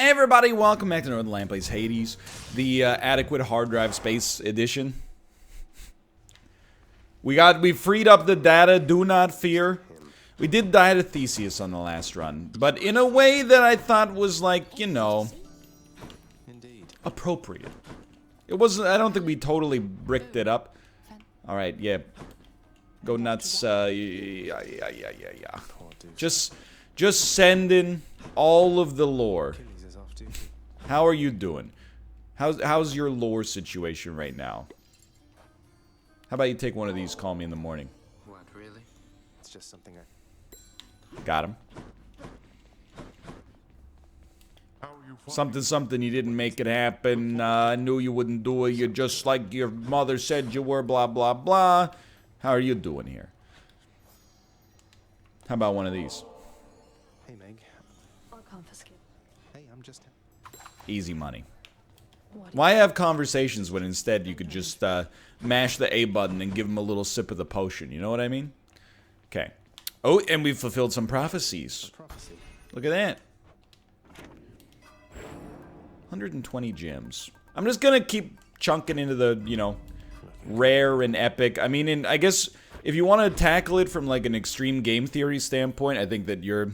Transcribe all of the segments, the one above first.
Everybody, welcome back to Northernlion Plays Hades, the adequate hard drive space edition. We freed up the data, do not fear. We did die to Theseus on the last run, but in a way that I thought was like, you know, appropriate. It wasn't, I don't think we totally bricked it up. Alright, yeah. Go nuts, yeah. Just send in all of the lore. How are you doing? How's your lore situation right now? How about you take one of these, call me in the morning? What, really? It's just something I... Got him. Something, you didn't make it happen, I knew you wouldn't do it, you're just like your mother said you were, blah, blah, blah. How are you doing here? How about one of these? Hey, Meg. I'll confiscate. Hey, I'm just... Easy money. Why have conversations when instead you could just mash the A button and give them a little sip of the potion, you know what I mean? Okay. Oh, and we've fulfilled some prophecies. Look at that. 120 gems. I'm just gonna keep chunking into the, you know, rare and epic. I mean, I guess if you want to tackle it from like an extreme game theory standpoint, I think that you're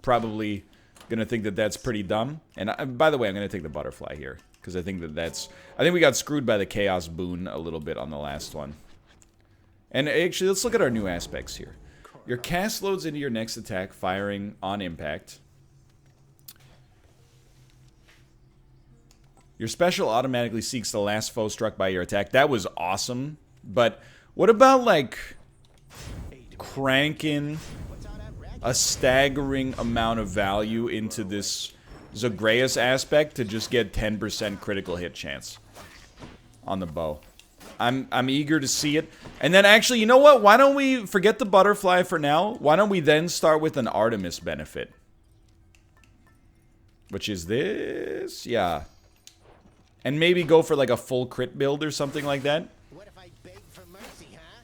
probably gonna think that that's pretty dumb. And by the way, I'm gonna take the butterfly here because I think I think we got screwed by the chaos boon a little bit on the last one. And actually, let's look at our new aspects here. Your cast loads into your next attack, firing on impact. Your special automatically seeks the last foe struck by your attack. That was awesome. But what about, like, cranking a staggering amount of value into this Zagreus aspect to just get 10% critical hit chance on the bow? I'm eager to see it. And then actually, you know what? Why don't we forget the butterfly for now? Why don't we then start with an Artemis benefit? Which is this? Yeah. And maybe go for like a full crit build or something like that. What if I beg for mercy, huh?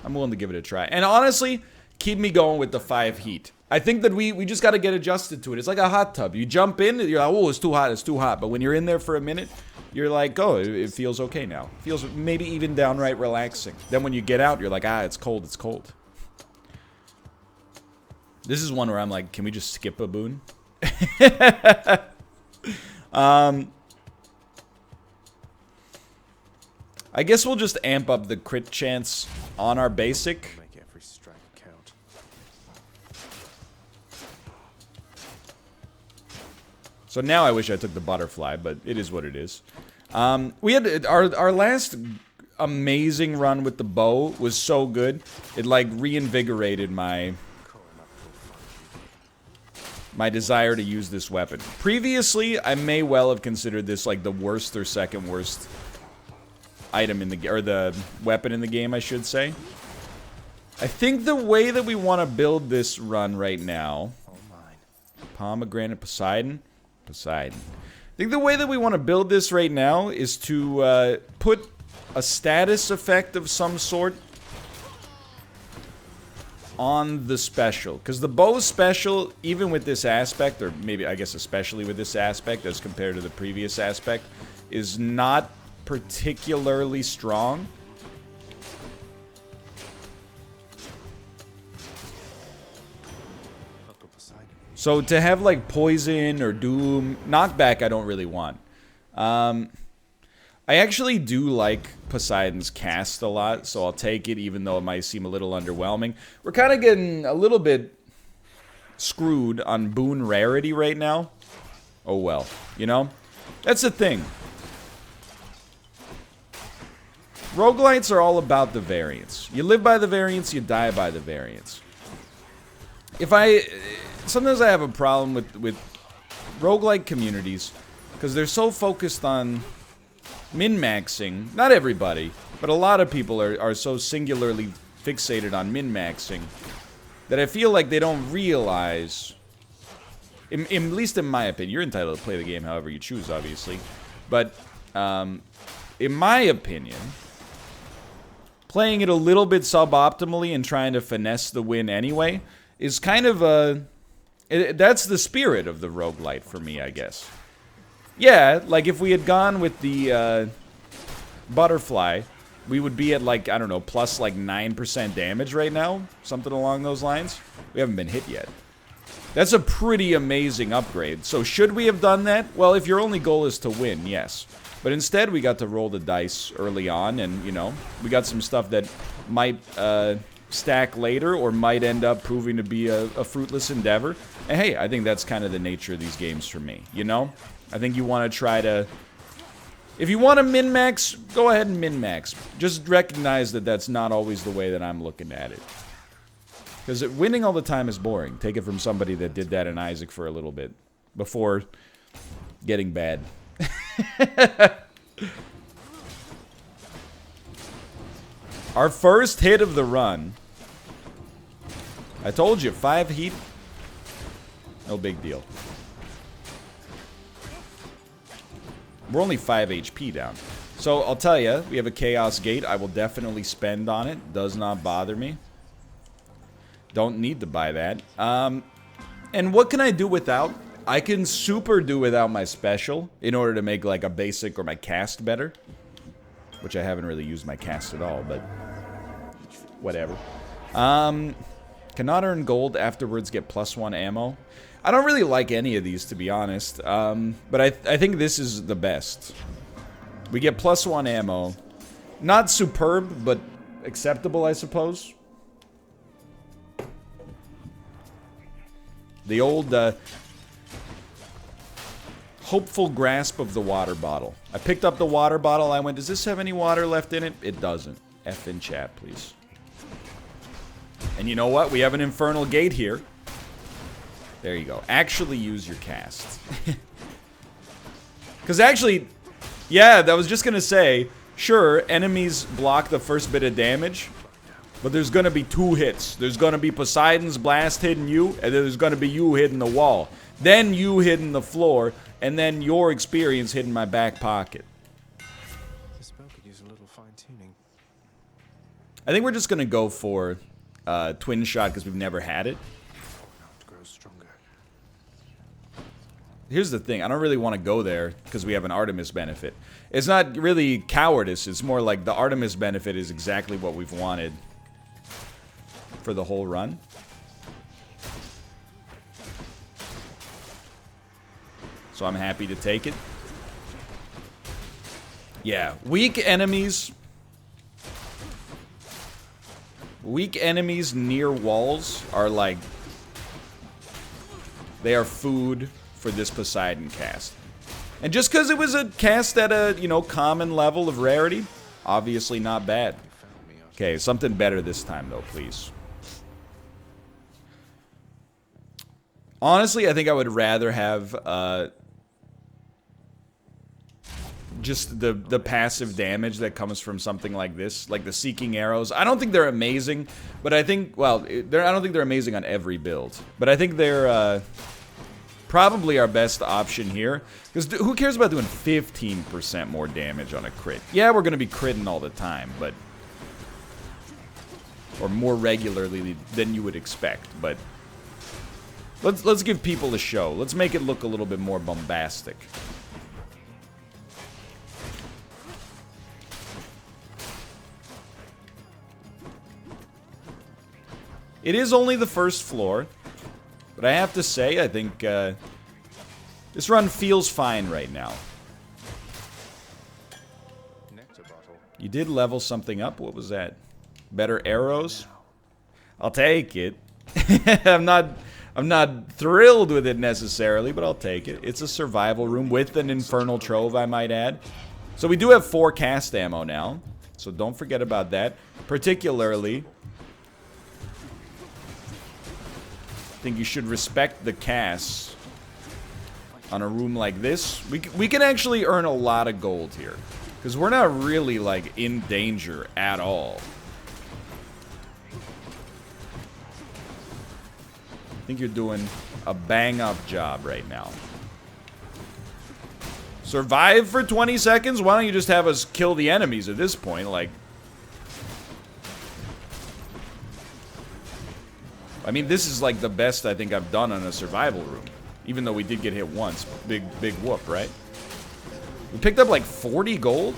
I'm willing to give it a try. And honestly, keep me going with the 5 heat. I think that we just got to get adjusted to it. It's like a hot tub. You jump in, you're like, oh, it's too hot, it's too hot. But when you're in there for a minute, you're like, oh, it feels okay now. It feels maybe even downright relaxing. Then when you get out, you're like, ah, it's cold, it's cold. This is one where I'm like, can we just skip a boon? I guess we'll just amp up the crit chance on our basic. Make every strike count. So now I wish I took the butterfly, but it is what it is. We had our last amazing run with the bow was so good. It like reinvigorated my desire to use this weapon. Previously, I may well have considered this like the worst or second worst item in the or the weapon in the game, I should say. I think the way that we want to build this run right now, pomegranate Poseidon. I think the way that we want to build this right now is to put a status effect of some sort on the special, because the bow special, even with this aspect, or maybe I guess especially with this aspect as compared to the previous aspect, is not particularly strong. So to have like poison or doom, knockback I don't really want. I actually do like Poseidon's cast a lot, so I'll take it even though it might seem a little underwhelming. We're kind of getting a little bit screwed on boon rarity right now. Oh well, you know? That's the thing. Roguelites are all about the variance. You live by the variance, you die by the variance. Sometimes I have a problem with roguelike communities, because they're so focused on min-maxing. Not everybody, but a lot of people are so singularly fixated on min-maxing that I feel like they don't realize, at least in my opinion, you're entitled to play the game however you choose, obviously, but in my opinion, playing it a little bit suboptimally and trying to finesse the win anyway is kind of a That's the spirit of the roguelite for me, I guess. Yeah, like if we had gone with the butterfly, we would be at like, I don't know, plus like 9% damage right now. Something along those lines. We haven't been hit yet. That's a pretty amazing upgrade. So should we have done that? Well, if your only goal is to win, yes. But instead, we got to roll the dice early on, and, you know, we got some stuff that might stack later or might end up proving to be a fruitless endeavor. And hey, I think that's kind of the nature of these games for me, you know? I think you want to try to... If you want to min-max, go ahead and min-max. Just recognize that that's not always the way that I'm looking at it. Because winning all the time is boring. Take it from somebody that did that in Isaac for a little bit. Before getting bad. Our first hit of the run. I told you, 5 heat. No big deal. We're only 5 HP down. So, I'll tell you, we have a Chaos Gate. I will definitely spend on it. Does not bother me. Don't need to buy that. And what can I do without? I can super do without my special in order to make like a basic or my cast better. Which I haven't really used my cast at all, but whatever. Cannot earn gold, afterwards get +1 ammo. I don't really like any of these, to be honest. But I think this is the best. We get +1 ammo. Not superb, but acceptable, I suppose. The old, hopeful grasp of the water bottle. I picked up the water bottle, I went, does this have any water left in it? It doesn't. F in chat, please. And you know what? We have an infernal gate here. There you go. Actually use your cast. Because actually, yeah, I was just going to say, sure, enemies block the first bit of damage, but there's going to be 2 hits. There's going to be Poseidon's blast hitting you, and then there's going to be you hitting the wall. Then you hitting the floor, and then your experience hitting my back pocket. This spell could use a little fine-tuning. I think we're just going to go for Twin Shot because we've never had it. It grows stronger. Here's the thing, I don't really want to go there because we have an Artemis benefit. It's not really cowardice, it's more like the Artemis benefit is exactly what we've wanted for the whole run. So I'm happy to take it. Yeah, weak enemies near walls are like, they are food for this Poseidon cast. And just because it was a cast at a, you know, common level of rarity, obviously not bad. Okay, something better this time though, please. Honestly, I think I would rather have just the passive damage that comes from something like this, like the Seeking Arrows. I don't think they're amazing, but I think, well, I don't think they're amazing on every build. But I think they're probably our best option here. Because who cares about doing 15% more damage on a crit? Yeah, we're going to be critting all the time, but... or more regularly than you would expect, but... Let's give people a show. Let's make it look a little bit more bombastic. It is only the first floor, but I have to say, I think this run feels fine right now. You did level something up. What was that? Better arrows? I'll take it. I'm not thrilled with it necessarily, but I'll take it. It's a survival room with an infernal trove, I might add. So we do have 4 cast ammo now, so don't forget about that. Particularly, I think you should respect the casts on a room like this. We can actually earn a lot of gold here, because we're not really, like, in danger at all. I think you're doing a bang-up job right now. Survive for 20 seconds? Why don't you just have us kill the enemies at this point? Like... I mean, this is like the best I think I've done on a survival room. Even though we did get hit once. Big whoop, right? We picked up like 40 gold?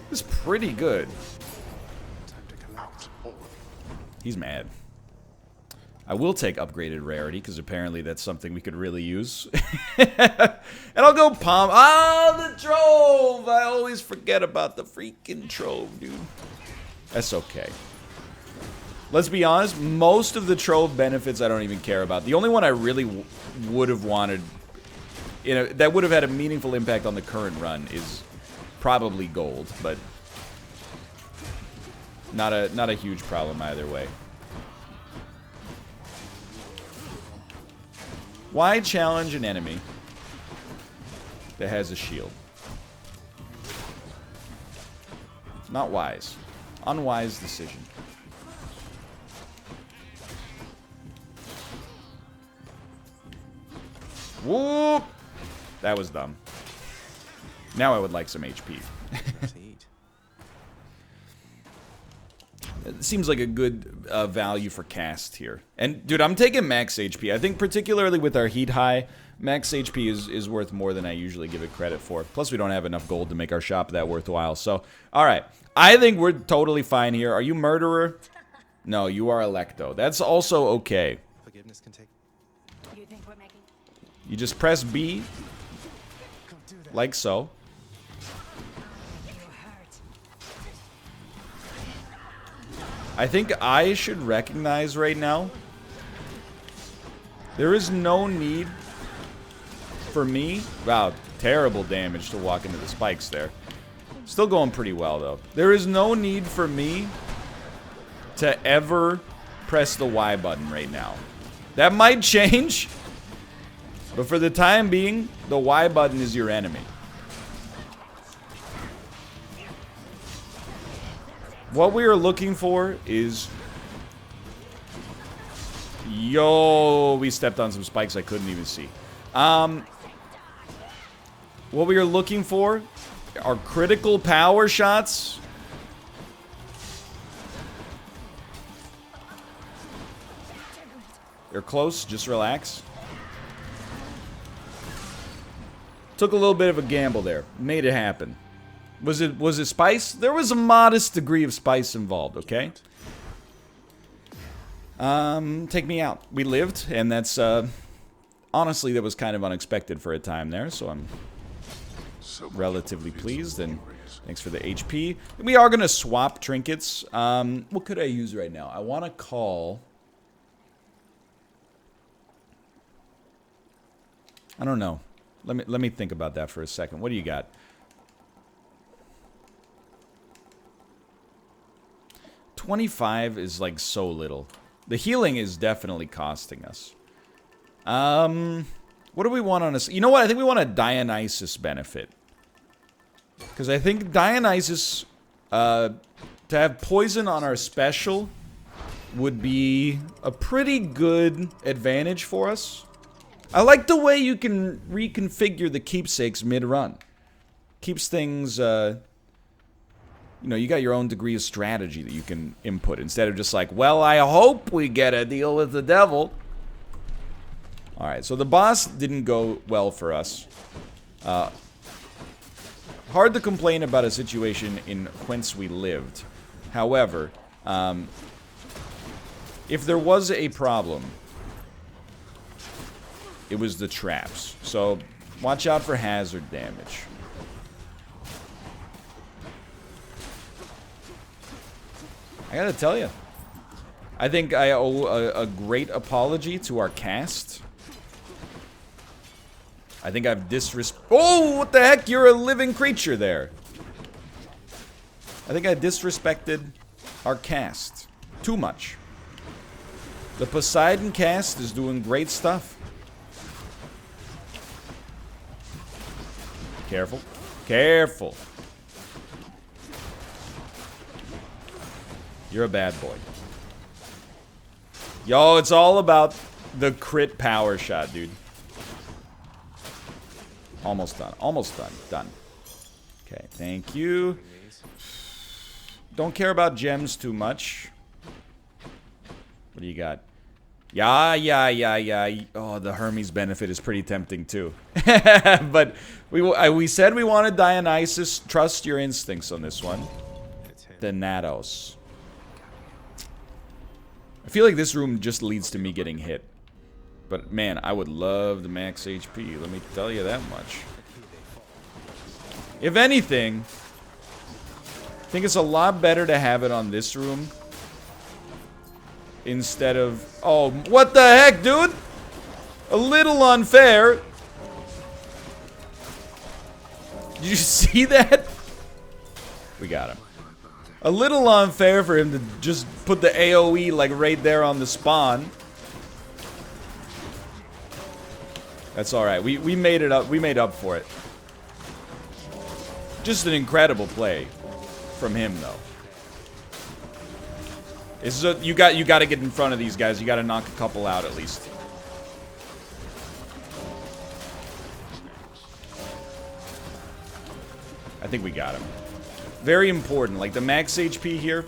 This is pretty good. He's mad. I will take upgraded rarity, because apparently that's something we could really use. And I'll go palm. Ah, the trove! I always forget about the freaking trove, dude. That's okay. Let's be honest, most of the trove benefits I don't even care about. The only one I really would have wanted, you know, that would have had a meaningful impact on the current run is probably gold, but not a huge problem either way. Why challenge an enemy that has a shield? Not wise. Unwise decision. Whoop! That was dumb. Now I would like some HP. It seems like a good value for cast here. And, dude, I'm taking max HP. I think particularly with our heat high, max HP is worth more than I usually give it credit for. Plus, we don't have enough gold to make our shop that worthwhile. So, alright. I think we're totally fine here. Are you Murderer? No, you are Electo. That's also okay. Forgiveness can take. You think we're making? You just press B, like so. I think I should recognize right now, there is no need for me. Wow, terrible damage to walk into the spikes there. Still going pretty well, though. There is no need for me to ever press the Y button right now. That might change, but for the time being, the Y button is your enemy. What we are looking for is... Yo, we stepped on some spikes I couldn't even see. What we are looking for are critical power shots. They're close, just relax. Took a little bit of a gamble there. Made it happen. Was it spice? There was a modest degree of spice involved, okay? Take me out. We lived, and that's, honestly, that was kind of unexpected for a time there, so I'm relatively pleased, and thanks for the HP. We are gonna swap trinkets. What could I use right now? I want to call... I don't know. Let me think about that for a second. What do you got? $25 is like so little. The healing is definitely costing us. What do we want on us? You know what? I think we want a Dionysus benefit. Because I think Dionysus, to have poison on our special would be a pretty good advantage for us. I like the way you can reconfigure the keepsakes mid-run. Keeps things, you know, you got your own degree of strategy that you can input instead of just like, well, I hope we get a deal with the devil. Alright, so the boss didn't go well for us. Hard to complain about a situation in whence we lived. However, if there was a problem, it was the traps. So, watch out for hazard damage. I gotta tell you, I think I owe a great apology to our cast. I think I've Oh, what the heck? You're a living creature there. I think I disrespected our cast too much. The Poseidon cast is doing great stuff. Careful. Careful. You're a bad boy. Yo, it's all about the crit power shot, dude. Almost done. Almost done. Done. Okay, thank you. Don't care about gems too much. What do you got? Yeah. Oh, the Hermes benefit is pretty tempting too. But we said we wanted Dionysus. Trust your instincts on this one. Thanatos. I feel like this room just leads to me getting hit. But man, I would love the max HP. Let me tell you that much. If anything, I think it's a lot better to have it on this room. Instead of... Oh, what the heck, dude? A little unfair. Did you see that? We got him. A little unfair for him to just put the AoE like right there on the spawn. That's alright. We made it up. We made up for it. Just an incredible play from him, though. It's just, you got to get in front of these guys. You got to knock a couple out at least. I think we got him. Very important. Like the max HP here,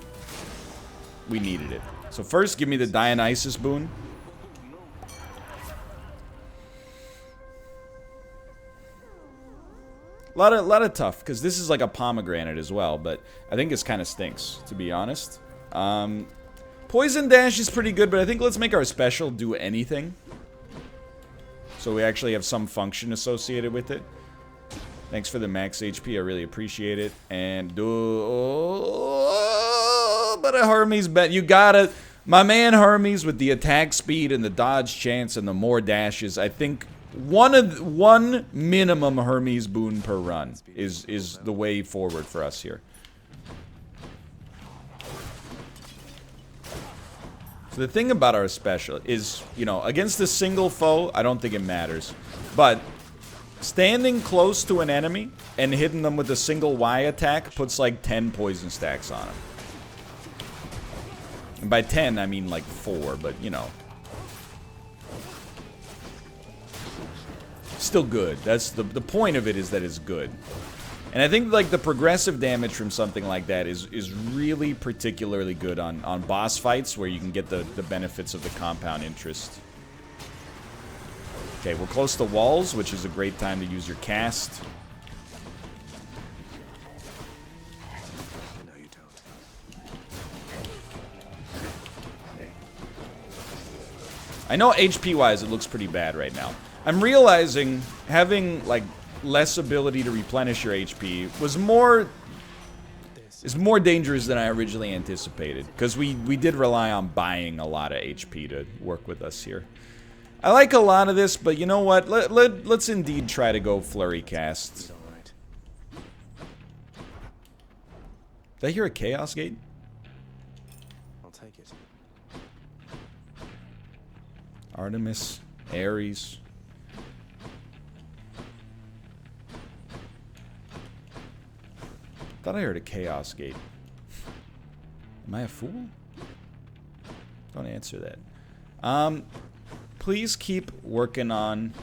we needed it. So first, give me the Dionysus boon. Lot of tough, because this is like a pomegranate as well, but I think this kind of stinks, to be honest. Poison Dash is pretty good, but I think let's make our special do anything. So we actually have some function associated with it. Thanks for the max HP, I really appreciate it. And but a Hermes bet, you gotta, my man Hermes with the attack speed and the dodge chance and the more dashes. I think one minimum Hermes boon per run is the way forward for us here. So the thing about our special is, you know, against a single foe, I don't think it matters. But standing close to an enemy and hitting them with a single Y attack puts like 10 poison stacks on them. And by 10, I mean like 4, but you know. Still good. That's the point of it, is that it's good. And I think like the progressive damage from something like that is really particularly good on boss fights where you can get the benefits of the compound interest. Okay, we're close to walls, which is a great time to use your cast. No, you don't. I know HP-wise it looks pretty bad right now. I'm realizing having like less ability to replenish your HP is more dangerous than I originally anticipated, because we did rely on buying a lot of HP to work with us here. I like a lot of this, but you know what? Let's indeed try to go flurry cast. Did I hear a Chaos Gate? I'll take it. Artemis, Ares. Thought I heard a Chaos Gate. Am I a fool? Don't answer that. Please keep working on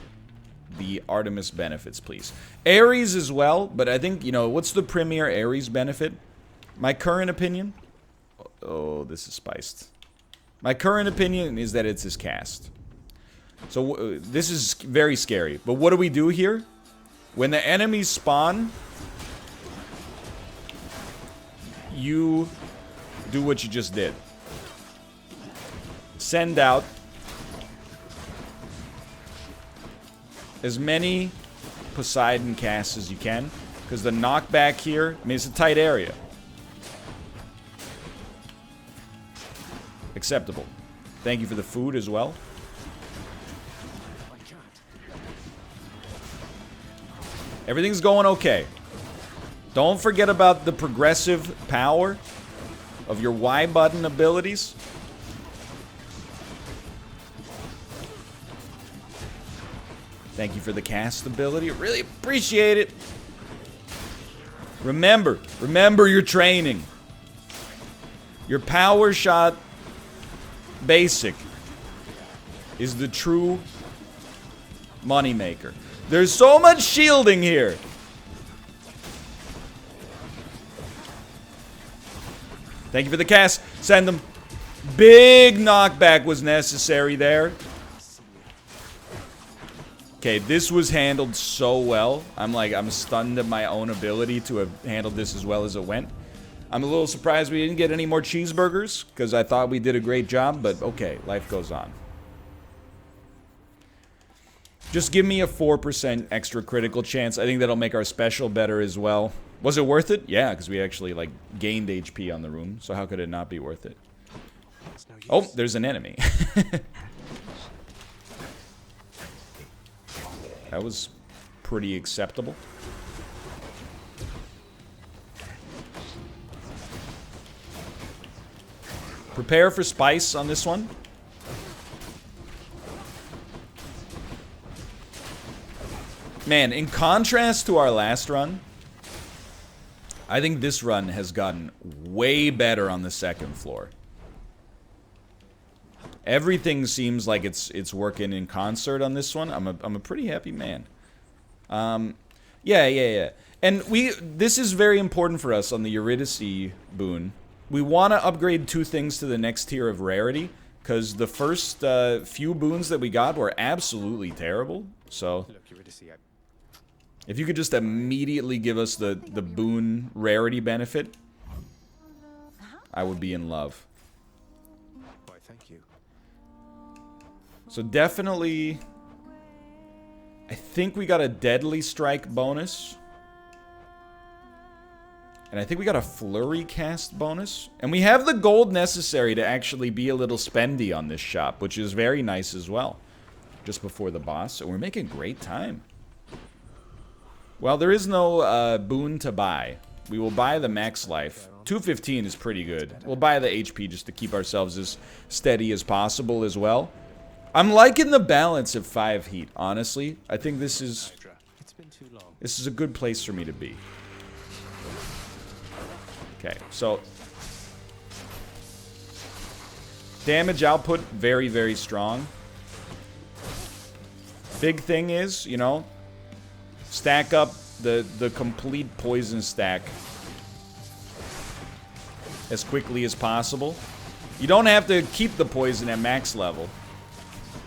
the Artemis benefits, please. Ares as well, but I think, you know, what's the premier Ares benefit? My current opinion... Oh, this is spiced. My current opinion is that it's his cast. So, this is very scary. But what do we do here? When the enemies spawn... You do what you just did. Send out as many Poseidon casts as you can, because the knockback here, I mean, it's a tight area. Acceptable. Thank you for the food as well. Everything's going okay. Don't forget about the progressive power of your Y button abilities. Thank you for the cast ability. Really appreciate it. Remember your training. Your power shot basic is the true moneymaker. There's so much shielding here. Thank you for the cast. Send them. Big knockback was necessary there. Okay, this was handled so well. I'm stunned at my own ability to have handled this as well as it went. I'm a little surprised we didn't get any more cheeseburgers, because I thought we did a great job, but okay, life goes on. Just give me a 4% extra critical chance. I think that'll make our special better as well. Was it worth it? Yeah, because we actually, like, gained HP on the room, so how could it not be worth it? Oh, there's an enemy. That was pretty acceptable. Prepare for spice on this one. Man, in contrast to our last run, I think this run has gotten way better on the second floor. Everything seems like it's working in concert on this one. I'm a pretty happy man. Yeah. And this is very important for us on the Eurydice boon. We want to upgrade 2 things to the next tier of rarity, because the first few boons that we got were absolutely terrible. So if you could just immediately give us the boon rarity benefit, I would be in love. Why, thank you. So definitely, I think we got a deadly strike bonus. And I think we got a flurry cast bonus. And we have the gold necessary to actually be a little spendy on this shop, which is very nice as well. Just before the boss, so we're making great time. Well, there is no boon to buy. We will buy the max life. 215 is pretty good. We'll buy the HP just to keep ourselves as steady as possible as well. I'm liking the balance of 5 heat, honestly. I think this is a good place for me to be. Okay, so damage output, very, very strong. Big thing is, you know, stack up the complete poison stack as quickly as possible. You don't have to keep the poison at max level,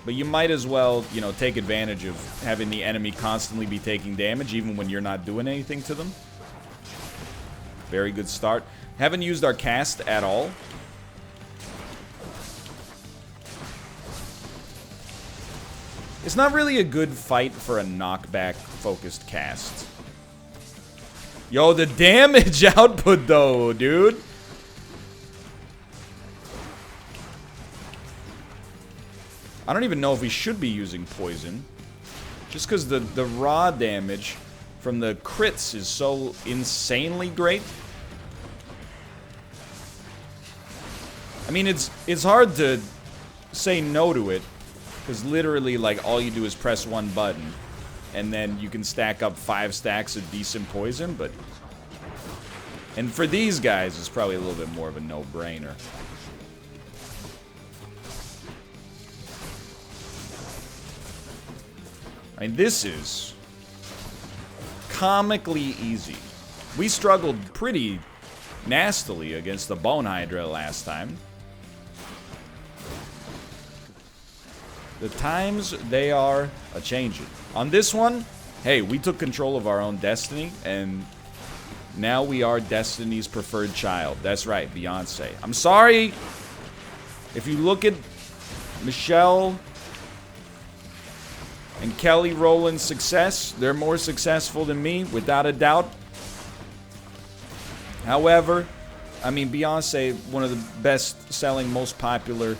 but you might as well, you know, take advantage of having the enemy constantly be taking damage even when you're not doing anything to them. Very good start. Haven't used our cast at all. It's not really a good fight for a knockback focused cast. Yo, the damage output though, dude. I don't even know if we should be using poison. Just because the raw damage from the crits is so insanely great. I mean, it's hard to say no to it, because literally, like, all you do is press one button, and then you can stack up 5 stacks of decent poison, but... And for these guys, it's probably a little bit more of a no-brainer. I mean, this is comically easy. We struggled pretty nastily against the Bone Hydra last time. The times, they are a-changing. On this one, hey, we took control of our own destiny, and now we are Destiny's preferred child. That's right, Beyonce. I'm sorry if you look at Michelle and Kelly Rowland's success, they're more successful than me, without a doubt. However, I mean, Beyonce, one of the best-selling, most popular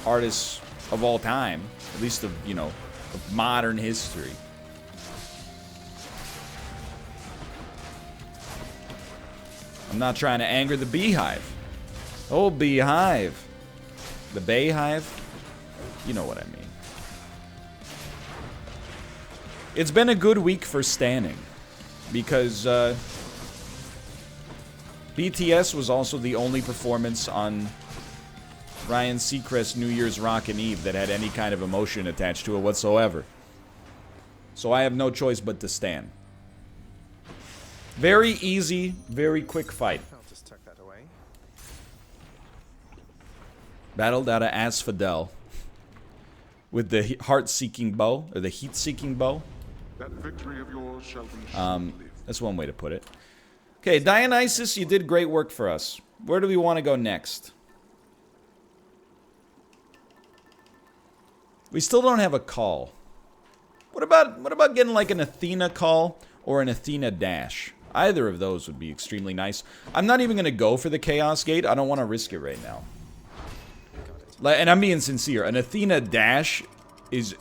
artists of all time, at least of, you know, of modern history. I'm not trying to anger the beehive. Oh, beehive. The bayhive? You know what I mean. It's been a good week for standing, because BTS was also the only performance on Ryan Seacrest's New Year's Rockin' Eve that had any kind of emotion attached to it whatsoever. So I have no choice but to stand. Very easy, very quick fight. I'll just tuck that away. Battled out of Asphodel. With the heart-seeking bow, or the heat-seeking bow. That victory of yours shall be short-lived. That's one way to put it. Okay, Dionysus, you did great work for us. Where do we want to go next? We still don't have a call. What about getting like an Athena call or an Athena dash? Either of those would be extremely nice. I'm not even going to go for the Chaos Gate. I don't want to risk it right now. And I'm being sincere. An Athena dash is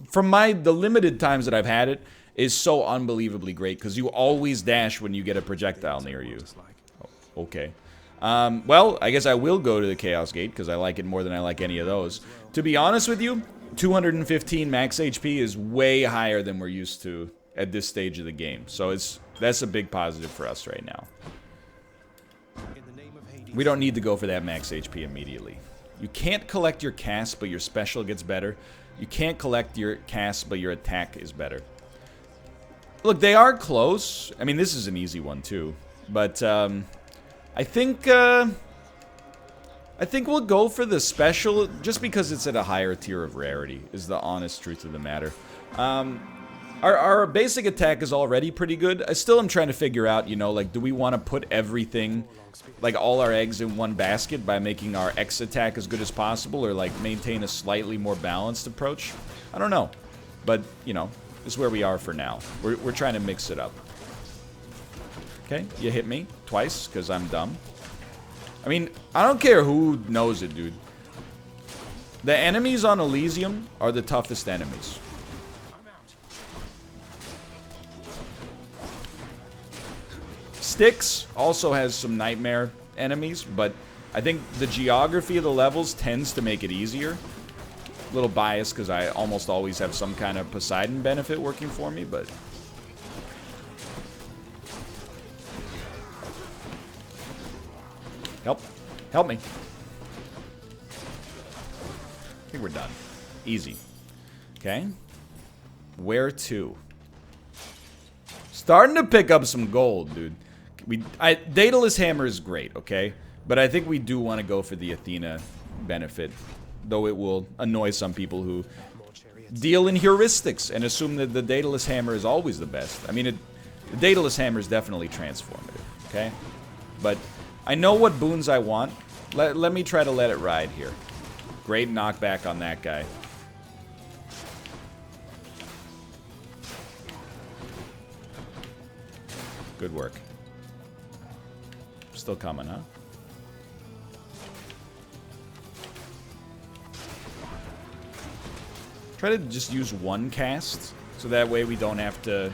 from the limited times that I've had it, is so unbelievably great because you always dash when you get a projectile near you. Oh, okay. Well, I guess I will go to the Chaos Gate because I like it more than I like any of those. To be honest with you, 215 max HP is way higher than we're used to at this stage of the game. So that's a big positive for us right now. We don't need to go for that max HP immediately. You can't collect your cast, but your special gets better. You can't collect your cast, but your attack is better. Look, they are close. I mean, this is an easy one too. But I think we'll go for the special just because it's at a higher tier of rarity, is the honest truth of the matter. Our basic attack is already pretty good. I still am trying to figure out, you know, like, do we want to put everything, like all our eggs in one basket by making our X attack as good as possible, or like maintain a slightly more balanced approach? I don't know. But, you know, this is where we are for now. We're trying to mix it up. Okay, you hit me twice because I'm dumb. I mean, I don't care who knows it, dude. The enemies on Elysium are the toughest enemies. Styx also has some nightmare enemies, but I think the geography of the levels tends to make it easier. A little biased because I almost always have some kind of Poseidon benefit working for me, but... Help me. I think we're done. Easy. Okay. Where to? Starting to pick up some gold, dude. Daedalus Hammer is great, okay? But I think we do want to go for the Athena benefit. Though it will annoy some people who deal in heuristics and assume that the Daedalus Hammer is always the best. I mean, the Daedalus Hammer is definitely transformative, okay? But I know what boons I want. Let me try to let it ride here. Great knockback on that guy. Good work. Still coming, huh? Try to just use one cast, so that way we don't have to,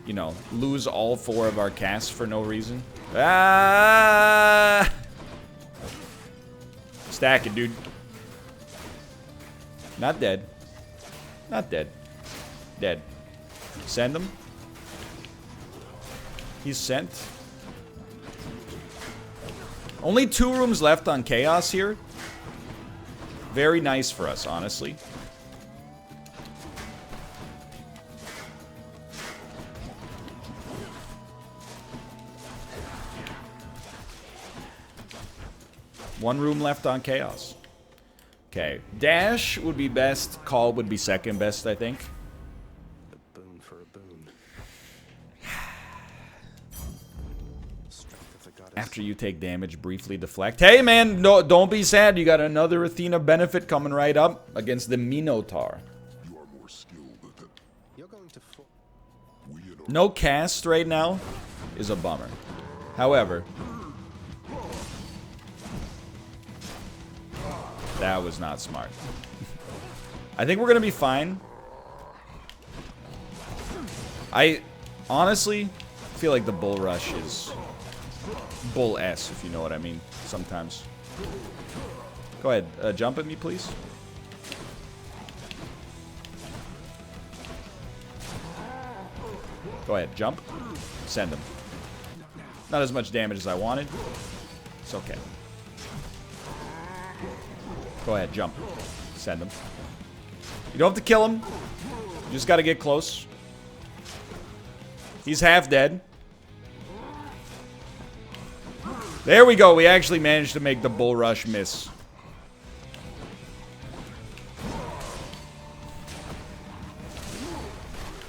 you know, lose all 4 of our casts for no reason. Ah! Stack it, dude. Not dead. Not dead. Dead. Send him. He's sent. Only 2 rooms left on Chaos here. Very nice for us, honestly. One room left on Chaos. Okay. Dash would be best. Call would be second best, I think. The boon for a boon. Strength of the goddess. After you take damage, briefly deflect. Hey, man, no, don't be sad. You got another Athena benefit coming right up against the Minotaur. You are more skilled than You're going to fall. No cast right now is a bummer. However, that was not smart. I think we're going to be fine. I honestly feel like the bull rush is bull S, if you know what I mean, sometimes. Go ahead, jump at me, please. Go ahead, jump. Send him. Not as much damage as I wanted. It's okay. Go ahead, jump. Send him. You don't have to kill him. You just gotta get close. He's half dead. There we go. We actually managed to make the bull rush miss.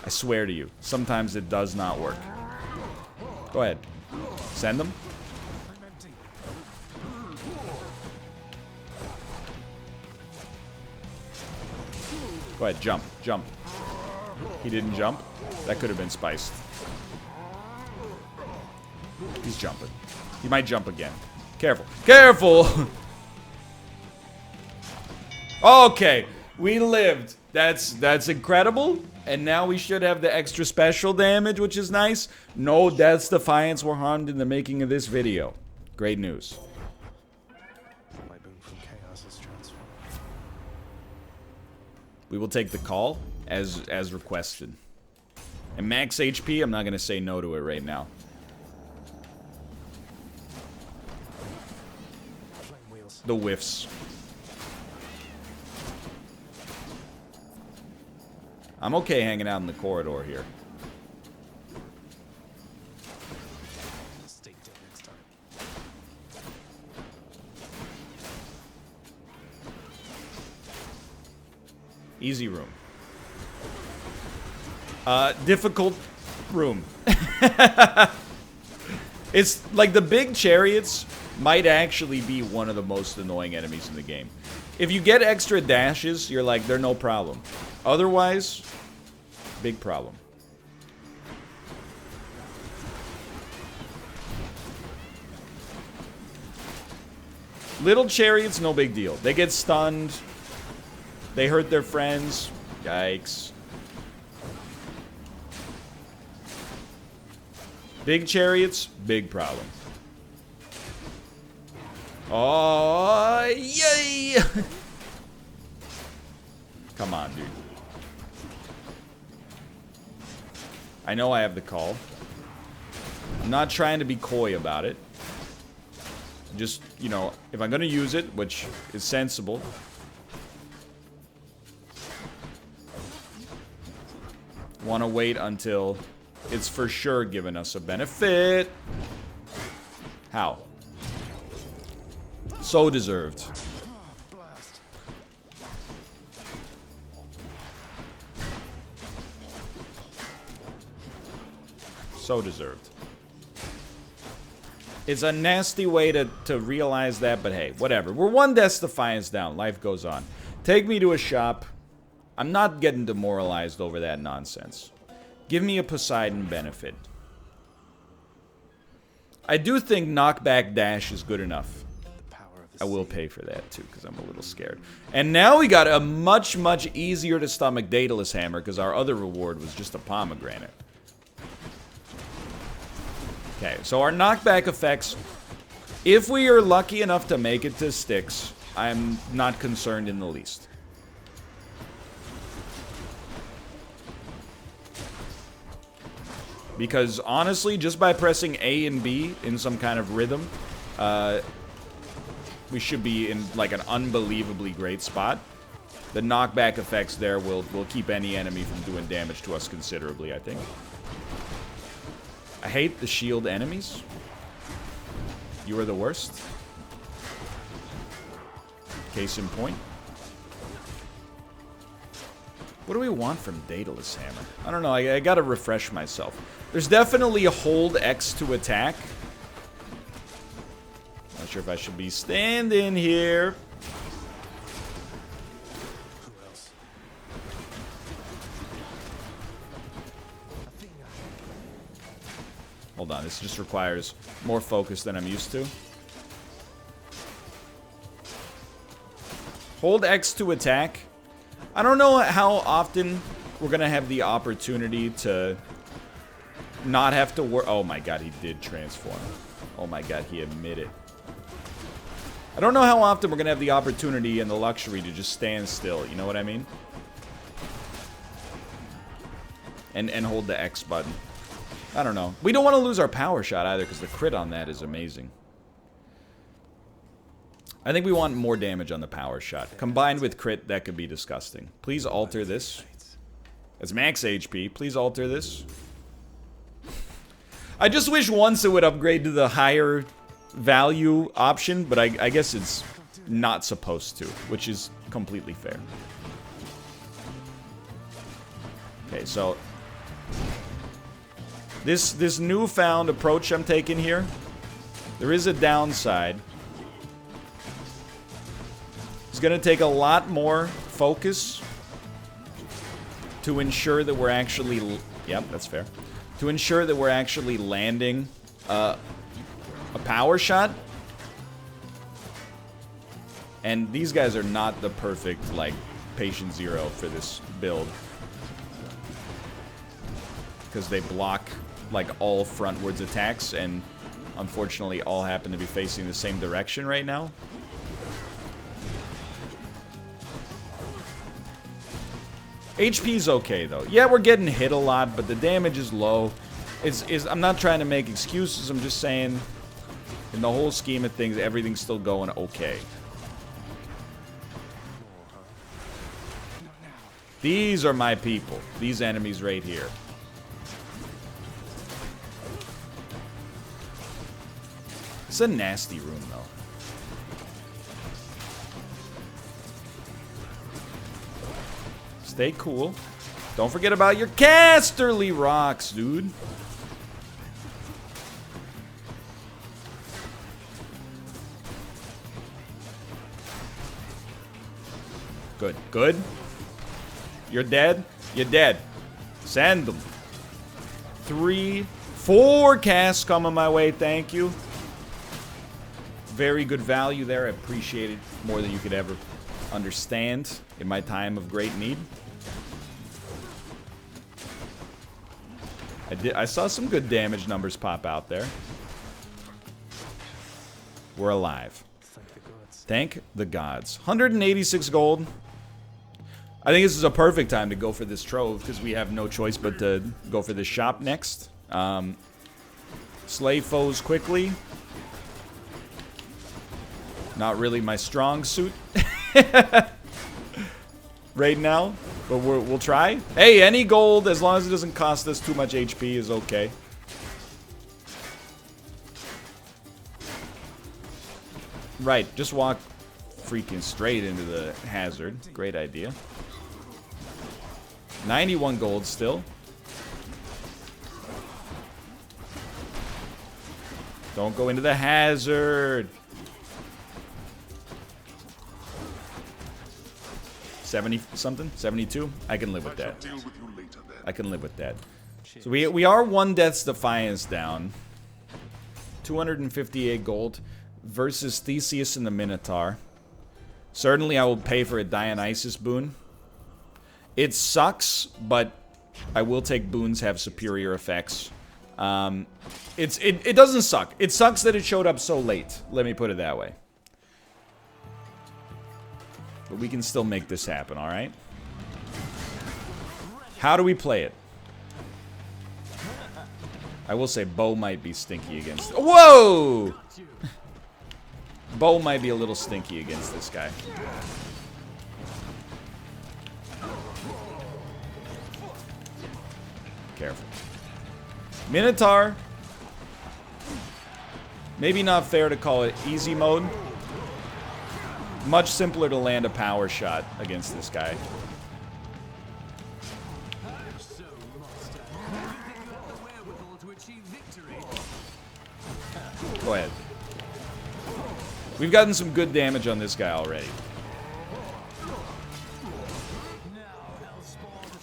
I swear to you, sometimes it does not work. Go ahead. Send them. Go ahead, jump, jump. He didn't jump. That could have been spiced. He's jumping. He might jump again. Careful. Careful! Okay, we lived. That's incredible. And now we should have the extra special damage, which is nice. No deaths, defiance were harmed in the making of this video. Great news. My boon from chaos is transformed. We will take the call as requested. And max HP, I'm not going to say no to it right now. Flame wheels. The whiffs. I'm okay hanging out in the corridor here. Stay dead next time. Easy room. Difficult room. It's like the big chariots might actually be one of the most annoying enemies in the game. If you get extra dashes, you're like, they're no problem. Otherwise, big problem. Little chariots, no big deal. They get stunned. They hurt their friends. Yikes. Big chariots, big problem. Oh, yay! Come on, dude. I know I have the call. I'm not trying to be coy about it. Just, you know, if I'm gonna use it, which is sensible. Want to wait until it's for sure giving us a benefit. How? So deserved. Blast. So deserved. It's a nasty way to realize that, but hey, whatever. We're one Death's Defiance down. Life goes on. Take me to a shop. I'm not getting demoralized over that nonsense. Give me a Poseidon benefit. I do think knockback dash is good enough. The power of the I will sea. pay for that too, because I'm a little scared. And now we got a much, much easier to stomach Daedalus Hammer, because our other reward was just a pomegranate. Okay, so our knockback effects, if we are lucky enough to make it to Styx, I'm not concerned in the least. Because honestly, just by pressing A and B in some kind of rhythm, we should be in like an unbelievably great spot. The knockback effects there will keep any enemy from doing damage to us considerably, I think. I hate the shield enemies. You are the worst. Case in point. What do we want from Daedalus Hammer? I don't know, I gotta refresh myself. There's definitely a hold X to attack. Not sure if I should be standing here. Who else? Hold on, this just requires more focus than I'm used to. Hold X to attack. I don't know how often we're gonna have the opportunity to not have to work. Oh my god, he did transform. Oh my god, he admitted. I don't know how often we're gonna have the opportunity and the luxury to just stand still, you know what I mean? And hold the X button. I don't know. We don't want to lose our power shot either, because the crit on that is amazing. I think we want more damage on the power shot. Combined with crit, that could be disgusting. Please alter this. It's max HP. Please alter this. I just wish once it would upgrade to the higher value option, but I guess it's not supposed to, which is completely fair. Okay, so this newfound approach I'm taking here, there is a downside. It's gonna take a lot more focus to ensure that we're actually, yep, that's fair, to ensure that we're actually landing a power shot. And these guys are not the perfect, like, patient zero for this build, because they block, like, all frontwards attacks, and unfortunately all happen to be facing the same direction right now. HP's okay, though. Yeah, we're getting hit a lot, but the damage is low. I'm not trying to make excuses, I'm just saying, in the whole scheme of things, everything's still going okay. These are my people. These enemies right here. It's a nasty room, though. Stay cool. Don't forget about your casterly rocks, dude. Good. Good. You're dead? You're dead. Send them. 3, 4 casts coming my way. Thank you. Very good value there. I appreciate it more than you could ever understand in my time of great need. I saw some good damage numbers pop out there. We're alive. Thank the gods. 186 gold. I think this is a perfect time to go for this trove, because we have no choice but to go for this shop next. Slay foes quickly. Not really my strong suit right now, but we'll try. Hey, any gold, as long as it doesn't cost us too much HP, is okay. Right, just walk freaking straight into the hazard. Great idea. 91 gold still. Don't go into the hazard. 70 something? 72? I can live with that. I can live with that. So we are 1 Death's Defiance down. 258 gold versus Theseus and the Minotaur. Certainly I will pay for a Dionysus boon. It sucks, but I will take boons have superior effects. It doesn't suck. It sucks that it showed up so late. Let me put it that way. But we can still make this happen, alright? How do we play it? I will say Bo might be stinky against it. Whoa! Bo might be a little stinky against this guy. Careful. Minotaur. Maybe not fair to call it easy mode. Much simpler to land a power shot against this guy. Go ahead. We've gotten some good damage on this guy already.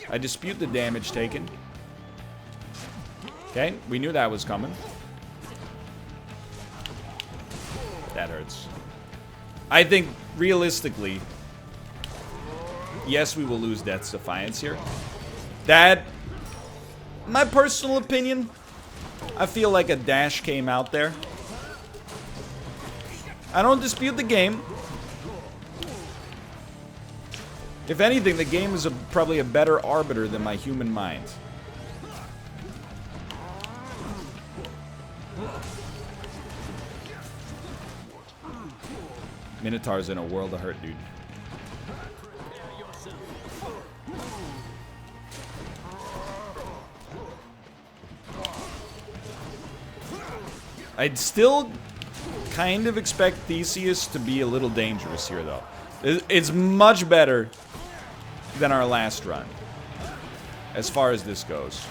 I dispute the damage taken. Okay, we knew that was coming. That hurts. I think, realistically, yes, we will lose Death's Defiance here. That, my personal opinion, I feel like a dash came out there. I don't dispute the game. If anything, the game is probably a better arbiter than my human mind. Minotaur's in a world of hurt, dude. I'd still kind of expect Theseus to be a little dangerous here, though. It's much better than our last run, as far as this goes.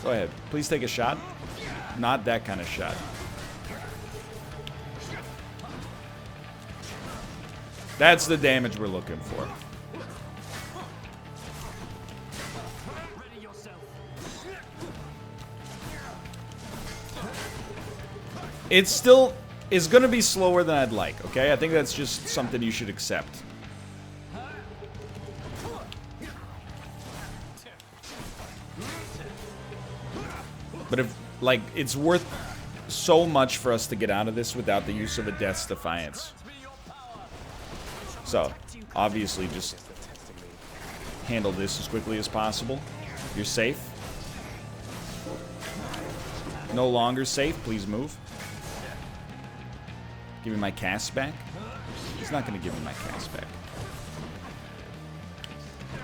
Go ahead. Please take a shot. Not that kind of shot. That's the damage we're looking for. It's still... It's going to be slower than I'd like, okay? I think that's just something you should accept. But if, like, it's worth so much for us to get out of this without the use of a Death's Defiance. So, obviously, just handle this as quickly as possible. You're safe. No longer safe. Please move. Give me my cast back. He's not going to give me my cast back.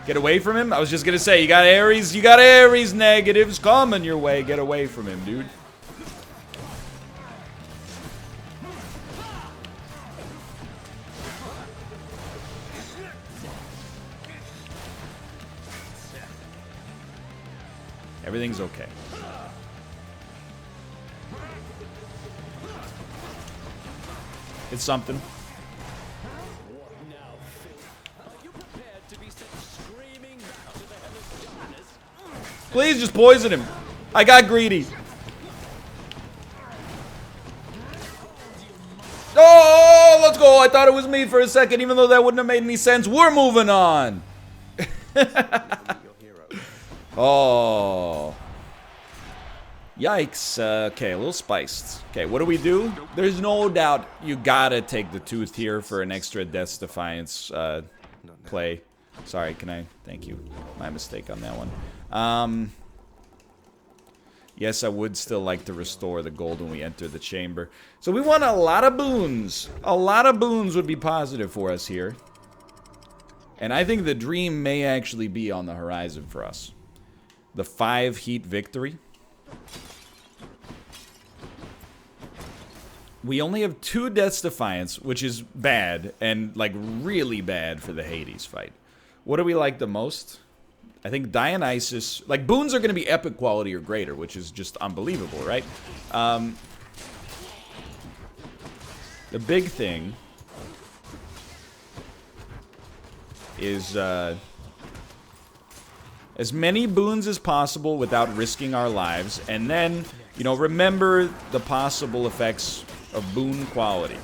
Get away from him? I was just going to say, you got Ares. You got Ares negatives coming your way. Get away from him, dude. Everything's okay. It's something. Please just poison him. I got greedy. Oh, let's go. I thought it was me for a second, even though that wouldn't have made any sense. We're moving on. Oh. Yikes. Okay, a little spiced. Okay, what do we do? There's no doubt you gotta take the tooth here for an extra Death's Defiance play. Sorry, can I? Thank you. My mistake on that one. Yes, I would still like to restore the gold when we enter the chamber. So we want a lot of boons. A lot of boons would be positive for us here. And I think the dream may actually be on the horizon for us. The 5 heat victory. We only have 2 Death's Defiance, which is bad, and like really bad for the Hades fight. What do we like the most? I think Dionysus, like boons are going to be epic quality or greater, which is just unbelievable, right? The big thing is as many boons as possible without risking our lives, and then, you know, remember the possible effects of boon quality.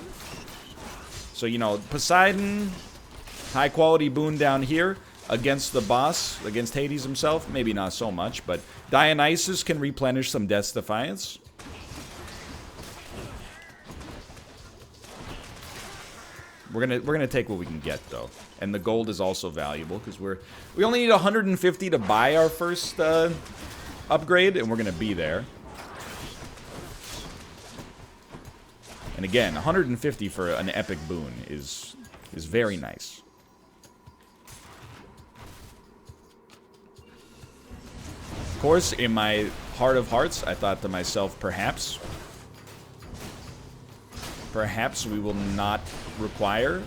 So, you know, Poseidon, high quality boon down here against the boss, against Hades himself, maybe not so much, but Dionysus can replenish some Death's Defiance. We're gonna take what we can get though, and the gold is also valuable because we only need 150 to buy our first upgrade, and we're gonna be there. And again, 150 for an epic boon is very nice. Of course, in my heart of hearts, I thought to myself, perhaps we will not require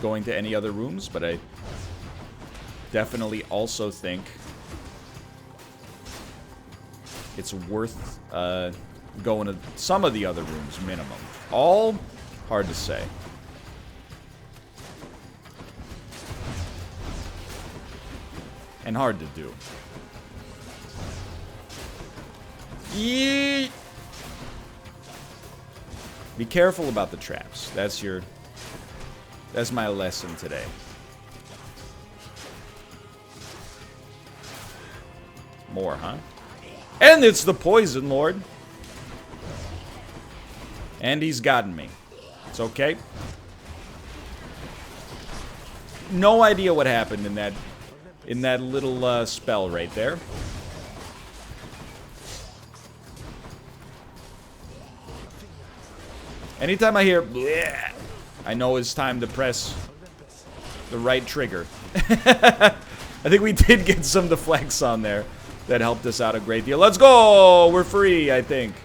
going to any other rooms, but I definitely also think it's worth going to some of the other rooms minimum. All hard to say. And hard to do. Yeet! Be careful about the traps. That's my lesson today. More, huh? And it's the Poison Lord. And he's gotten me. It's okay. No idea what happened in that little spell right there. Anytime I hear bleh, I know it's time to press the right trigger. I think we did get some deflects on there. that helped us out a great deal. Let's go! We're free, I think.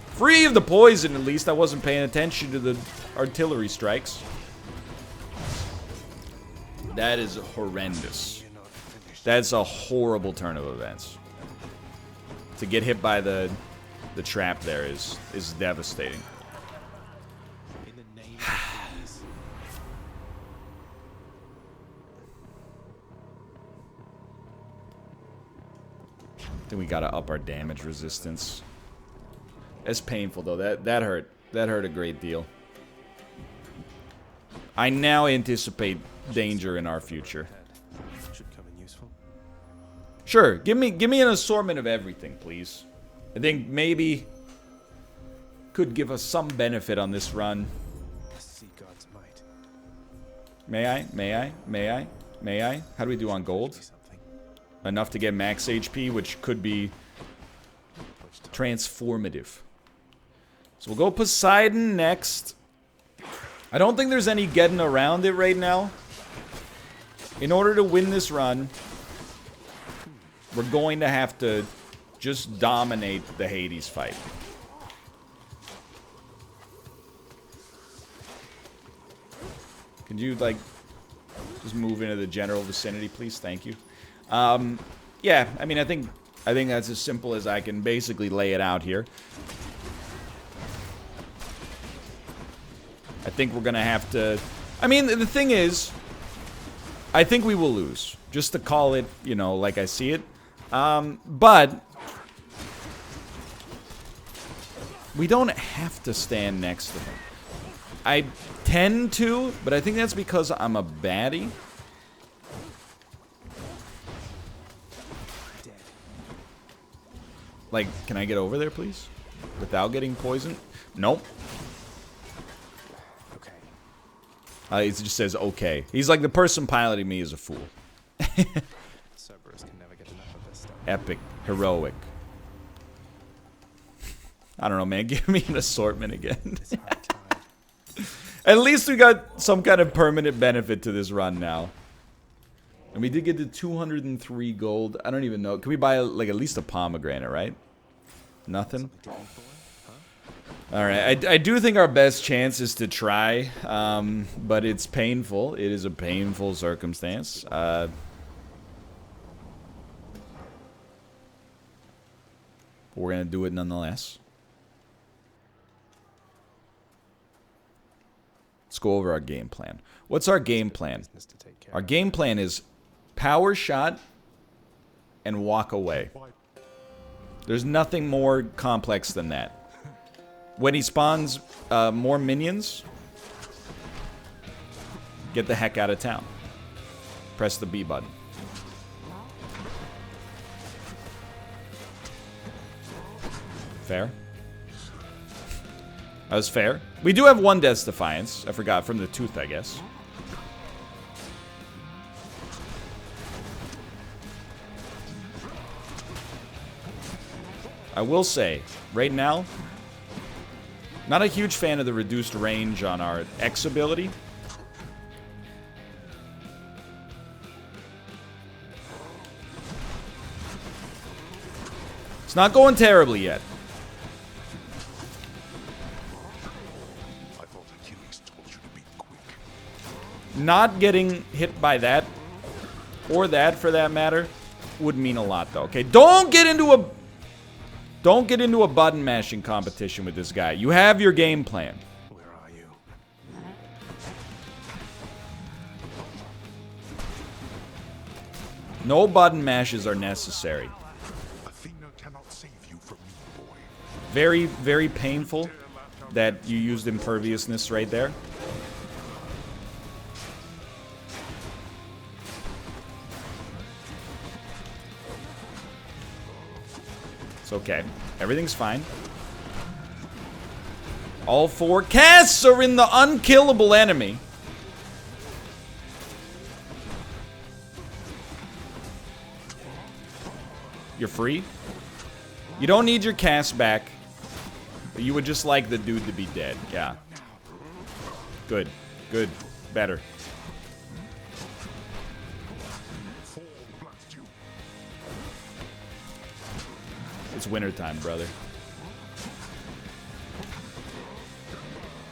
Free of the poison, at least. I wasn't paying attention to the artillery strikes. That is horrendous. That's a horrible turn of events. To get hit by the trap there is devastating. In the name of these. Then we gotta up our damage resistance. That's painful though. That hurt. That hurt a great deal. I now anticipate danger in our future. Should come in useful. Sure, give me an assortment of everything, please. I think maybe could give us some benefit on this run. See God's might. May I? May I? May I? May I? How do we do on gold? Something. Enough to get max HP, which could be transformative. So we'll go Poseidon next. I don't think there's any getting around it right now. In order to win this run, we're going to have to just dominate the Hades fight. Could you, like, just move into the general vicinity, please? Thank you. Yeah, I mean, I think that's as simple as I can basically lay it out here. I think we're gonna have to... I mean, the thing is, I think we will lose. Just to call it, you know, like I see it. But we don't have to stand next to him. I tend to, but I think that's because I'm a baddie. Like, can I get over there, please? Without getting poisoned? Nope. Okay. It just says, okay. He's like, the person piloting me is a fool. Cerberus can never get enough of this stuff. Epic. Heroic. I don't know, man. Give me an assortment again. It's high time. At least we got some kind of permanent benefit to this run now. And we did get to 203 gold. I don't even know. Can we buy, like, at least a pomegranate, right? Nothing? Alright, I do think our best chance is to try. But it's painful. It is a painful circumstance. But we're going to do it nonetheless. Let's go over our game plan. What's our game plan? Our game plan is power shot and walk away. There's nothing more complex than that. When he spawns more minions, get the heck out of town. Press the B button. Fair? That was fair. We do have one Death's Defiance. I forgot, from the tooth, I guess. I will say, right now, not a huge fan of the reduced range on our X ability. It's not going terribly yet. I thought Achilles told you to be quick. Not getting hit by that, or that for that matter, would mean a lot though. Okay, don't get into a button mashing competition with this guy. You have your game plan. Where are you? No button mashes are necessary. Athena cannot save you from me, boy. Very, very painful that you used imperviousness right there. It's okay. Everything's fine. All four casts are in the unkillable enemy. You're free. You don't need your cast back. But you would just like the dude to be dead. Yeah. Good. Good. Better. Fall blast you. It's wintertime, brother.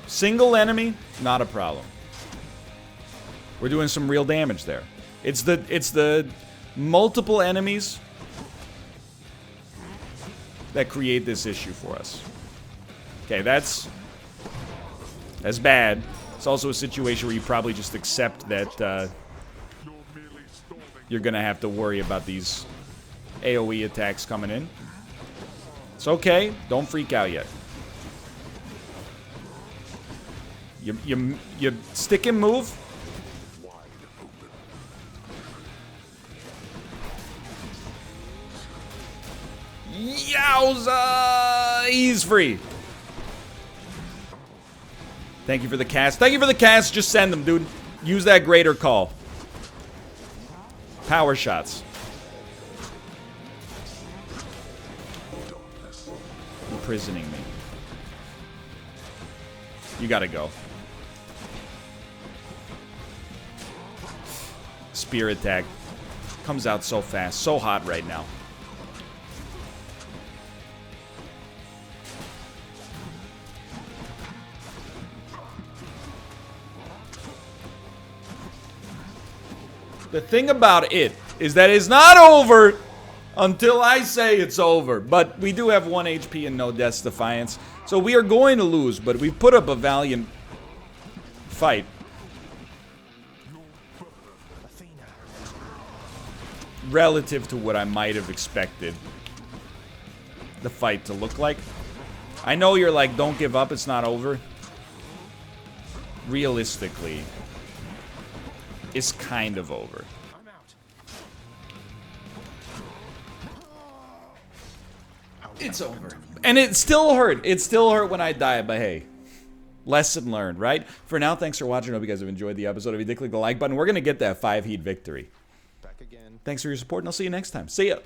Single enemy, not a problem. We're doing some real damage there. It's the multiple enemies that create this issue for us. Okay, that's bad. It's also a situation where you probably just accept that you're gonna have to worry about these AoE attacks coming in. It's okay. Don't freak out yet. You stick and move. Yowza! He's free. Thank you for the cast. Thank you for the cast. Just send them, dude. Use that greater call. Power shots. Imprisoning me. You gotta go. Spear attack. Comes out so fast. So hot right now. The thing about it is that it's not over until I say it's over. But we do have 1 HP and no Death's Defiance. So we are going to lose, but we put up a valiant fight. Relative to what I might have expected the fight to look like. I know you're like, don't give up, it's not over. Realistically, it's kind of over. It's over. And it still hurt. It still hurt when I died, but hey. Lesson learned, right? For now, thanks for watching. I hope you guys have enjoyed the episode. If you did, click the like button. We're going to get that 5 heat victory. Back again. Thanks for your support, and I'll see you next time. See ya.